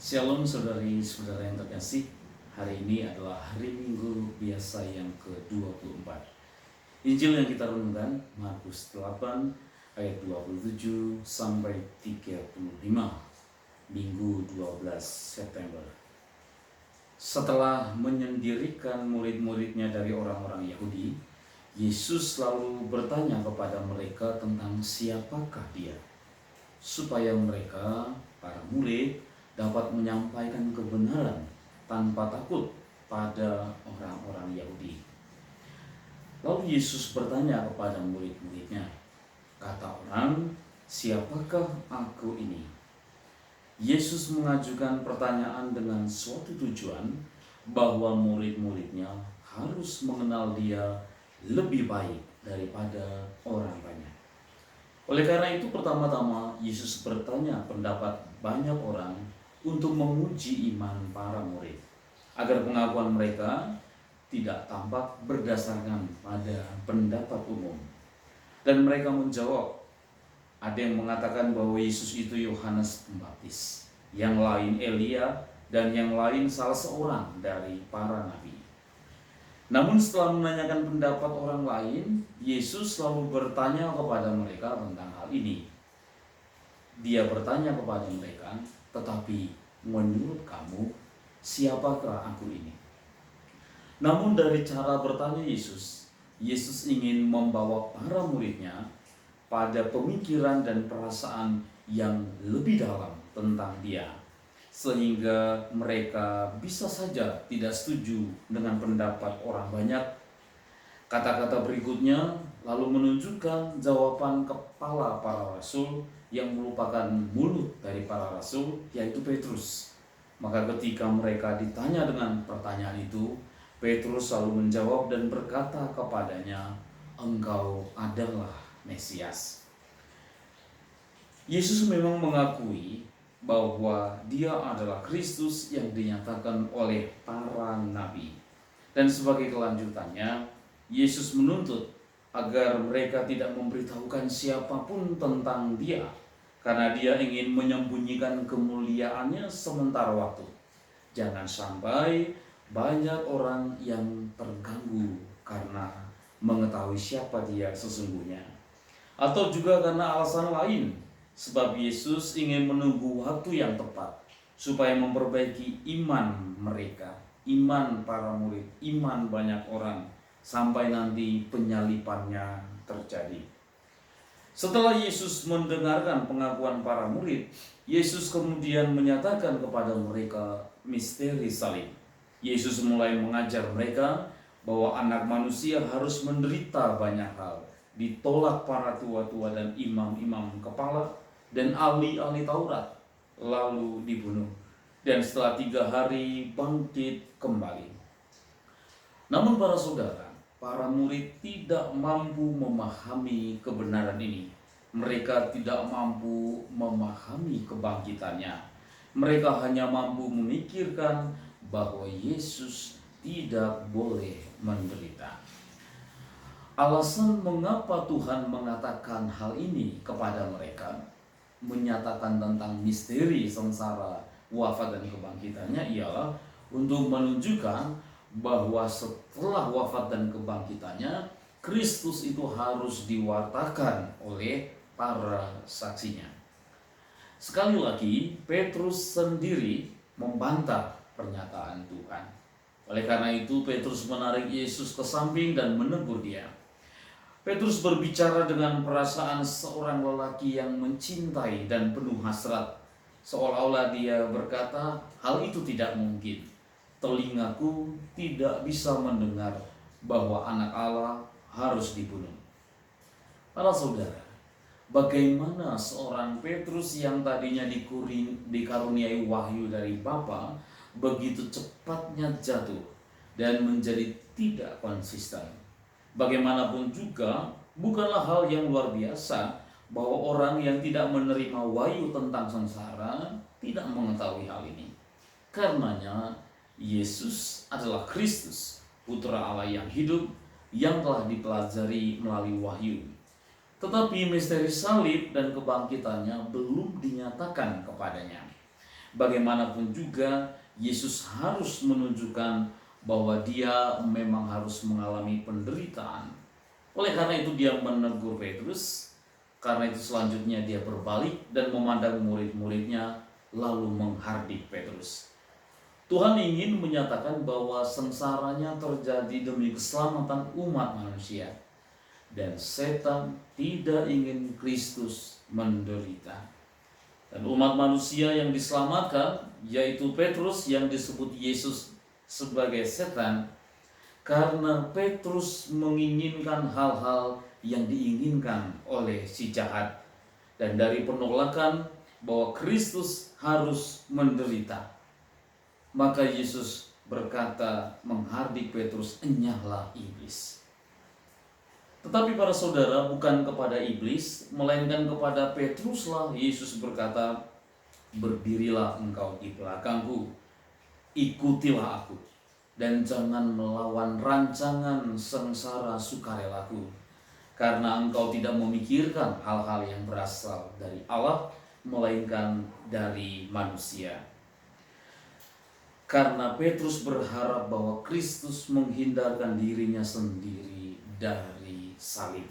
Shalom saudari-saudara yang terkasih. Hari ini adalah hari Minggu biasa yang ke-24. Injil yang kita renungkan Markus 8 ayat 27 sampai 35. Minggu 12 September. Setelah menyendirikan murid-muridnya dari orang-orang Yahudi, Yesus lalu bertanya kepada mereka tentang siapakah dia, supaya mereka, para murid, dapat menyampaikan kebenaran tanpa takut pada orang-orang Yahudi. Lalu Yesus bertanya kepada murid-muridnya, kata orang, siapakah aku ini? Yesus mengajukan pertanyaan dengan suatu tujuan bahwa murid-muridnya harus mengenal dia lebih baik daripada orang banyak. Oleh karena itu, pertama-tama Yesus bertanya pendapat banyak orang untuk menguji iman para murid, agar pengakuan mereka tidak tampak berdasarkan pada pendapat umum. Dan mereka menjawab, ada yang mengatakan bahwa Yesus itu Yohanes Pembaptis, yang lain Elia, dan yang lain salah seorang dari para nabi. Namun setelah menanyakan pendapat orang lain, Yesus selalu bertanya kepada mereka tentang hal ini. Dia bertanya kepada mereka, tetapi menurut kamu, siapakah aku ini? Namun dari cara bertanya Yesus ingin membawa para muridnya pada pemikiran dan perasaan yang lebih dalam tentang dia, sehingga mereka bisa saja tidak setuju dengan pendapat orang banyak. Kata-kata berikutnya lalu menunjukkan jawaban kepala para rasul yang merupakan mulut dari para rasul, yaitu Petrus. Maka ketika mereka ditanya dengan pertanyaan itu, Petrus selalu menjawab dan berkata kepadanya, engkau adalah Mesias. Yesus memang mengakui bahwa dia adalah Kristus yang dinyatakan oleh para nabi. Dan sebagai kelanjutannya, Yesus menuntut agar mereka tidak memberitahukan siapapun tentang dia, karena dia ingin menyembunyikan kemuliaannya sementara waktu. Jangan sampai banyak orang yang terganggu karena mengetahui siapa dia sesungguhnya, atau juga karena alasan lain, sebab Yesus ingin menunggu waktu yang tepat supaya memperbaiki iman mereka, iman para murid, iman banyak orang, sampai nanti penyalipannya terjadi. Setelah Yesus mendengarkan pengakuan para murid, Yesus kemudian menyatakan kepada mereka misteri salib. Yesus mulai mengajar mereka bahwa anak manusia harus menderita banyak hal, ditolak para tua-tua dan imam-imam kepala dan ahli-ahli Taurat, lalu dibunuh, dan setelah 3 hari bangkit kembali. Namun para saudara, para murid tidak mampu memahami kebenaran ini. Mereka tidak mampu memahami kebangkitannya. Mereka hanya mampu memikirkan bahwa Yesus tidak boleh menderita. Alasan mengapa Tuhan mengatakan hal ini kepada mereka, menyatakan tentang misteri sengsara, wafat dan kebangkitannya, ialah untuk menunjukkan bahwa setelah wafat dan kebangkitannya, Kristus itu harus diwartakan oleh para saksinya. Sekali lagi, Petrus sendiri membantah pernyataan Tuhan. Oleh karena itu, Petrus menarik Yesus ke samping dan menegur dia. Petrus berbicara dengan perasaan seorang lelaki yang mencintai dan penuh hasrat, seolah-olah dia berkata, hal itu tidak mungkin. Telingaku tidak bisa mendengar bahwa anak Allah harus dibunuh. Para saudara, bagaimana seorang Petrus yang tadinya dikaruniai wahyu dari Bapa begitu cepatnya jatuh dan menjadi tidak konsisten. Bagaimanapun juga, bukanlah hal yang luar biasa bahwa orang yang tidak menerima wahyu tentang sengsara tidak mengetahui hal ini. Karenanya, Yesus adalah Kristus, Putra Allah yang hidup, yang telah dipelajari melalui wahyu. Tetapi misteri salib dan kebangkitannya belum dinyatakan kepadanya. Bagaimanapun juga Yesus harus menunjukkan bahwa dia memang harus mengalami penderitaan. Oleh karena itu dia menegur Petrus. Karena itu selanjutnya dia berbalik dan memandang murid-muridnya lalu menghardik Petrus. Tuhan ingin menyatakan bahwa sengsaranya terjadi demi keselamatan umat manusia. Dan setan tidak ingin Kristus menderita. Dan umat manusia yang diselamatkan, yaitu Petrus yang disebut Yesus sebagai setan, karena Petrus menginginkan hal-hal yang diinginkan oleh si jahat. Dan dari penolakan bahwa Kristus harus menderita, maka Yesus berkata menghardik Petrus, "Enyahlah iblis." Tetapi para saudara, bukan kepada iblis, melainkan kepada Petruslah Yesus berkata, "Berdirilah engkau di belakangku, ikutilah aku, dan jangan melawan rancangan sengsara sukarelaku, karena engkau tidak memikirkan hal-hal yang berasal dari Allah, melainkan dari manusia." Karena Petrus berharap bahwa Kristus menghindarkan dirinya sendiri dari salib.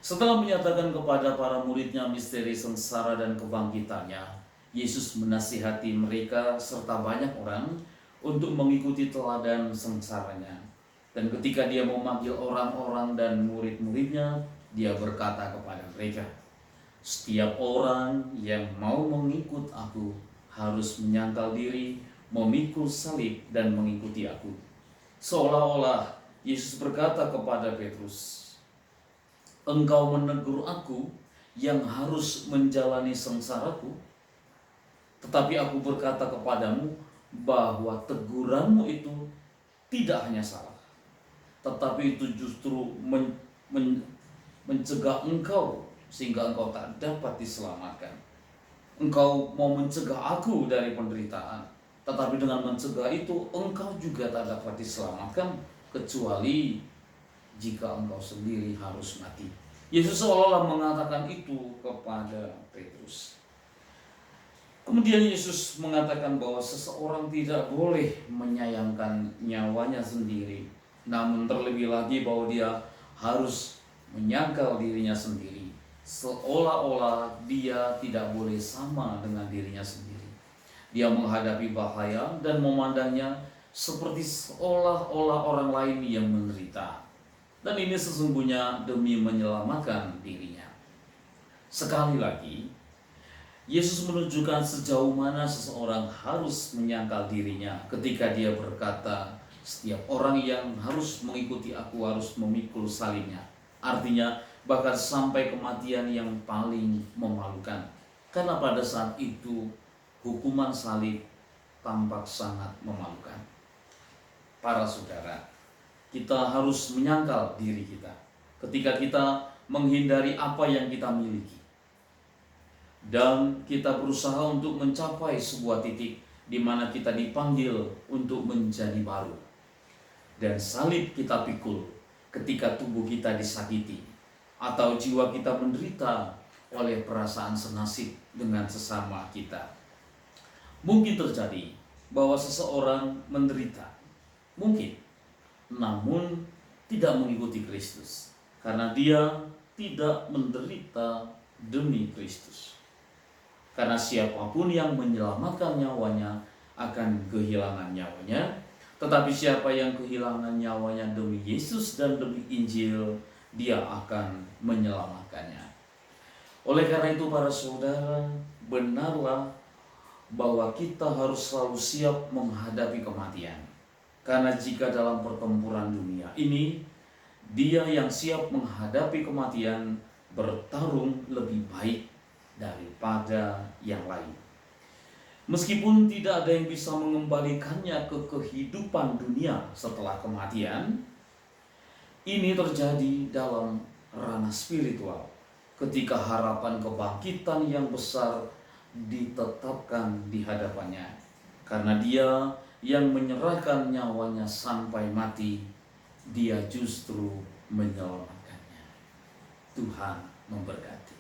Setelah menyatakan kepada para muridnya misteri sengsara dan kebangkitannya, Yesus menasihati mereka serta banyak orang untuk mengikuti teladan sengsaranya. Dan ketika dia memanggil orang-orang dan murid-muridnya, dia berkata kepada mereka, "Setiap orang yang mau mengikut aku harus menyangkal diri, memikul salib dan mengikuti aku." Seolah-olah Yesus berkata kepada Petrus, "Engkau menegur aku yang harus menjalani sengsaraku, tetapi aku berkata kepadamu bahwa teguranmu itu tidak hanya salah, tetapi itu justru mencegah engkau sehingga engkau tak dapat diselamatkan. Engkau mau mencegah aku dari penderitaan, tetapi dengan mencegah itu engkau juga tak dapat diselamatkan, kecuali jika engkau sendiri harus mati." Yesus seolah-olah mengatakan itu kepada Petrus. Kemudian Yesus mengatakan bahwa seseorang tidak boleh menyayangkan nyawanya sendiri, namun terlebih lagi bahwa dia harus menyangkal dirinya sendiri, seolah-olah dia tidak boleh sama dengan dirinya sendiri. Dia menghadapi bahaya dan memandangnya seperti seolah-olah orang lain yang menderita. Dan ini sesungguhnya demi menyelamatkan dirinya. Sekali lagi, Yesus menunjukkan sejauh mana seseorang harus menyangkal dirinya ketika dia berkata, "Setiap orang yang harus mengikuti aku harus memikul salibnya." Artinya, bahkan sampai kematian yang paling memalukan. Karena pada saat itu, hukuman salib tampak sangat memalukan. Para saudara, kita harus menyangkal diri kita ketika kita menghindari apa yang kita miliki, dan kita berusaha untuk mencapai sebuah titik di mana kita dipanggil untuk menjadi baru. Dan salib kita pikul ketika tubuh kita disakiti atau jiwa kita menderita oleh perasaan senasib dengan sesama kita. Mungkin terjadi bahwa seseorang menderita, mungkin, namun tidak mengikuti Kristus, karena dia tidak menderita demi Kristus. Karena siapapun yang menyelamatkan nyawanya akan kehilangan nyawanya, tetapi siapa yang kehilangan nyawanya demi Yesus dan demi Injil, dia akan menyelamatkannya. Oleh karena itu para saudara, benarlah bahwa kita harus selalu siap menghadapi kematian. Karena jika dalam pertempuran dunia ini, dia yang siap menghadapi kematian bertarung lebih baik daripada yang lain. Meskipun tidak ada yang bisa mengembalikannya ke kehidupan dunia setelah kematian, ini terjadi dalam ranah spiritual ketika harapan kebangkitan yang besar ditetapkan di hadapannya. Karena dia yang menyerahkan nyawanya sampai mati, dia justru menyelamatkannya. Tuhan memberkati.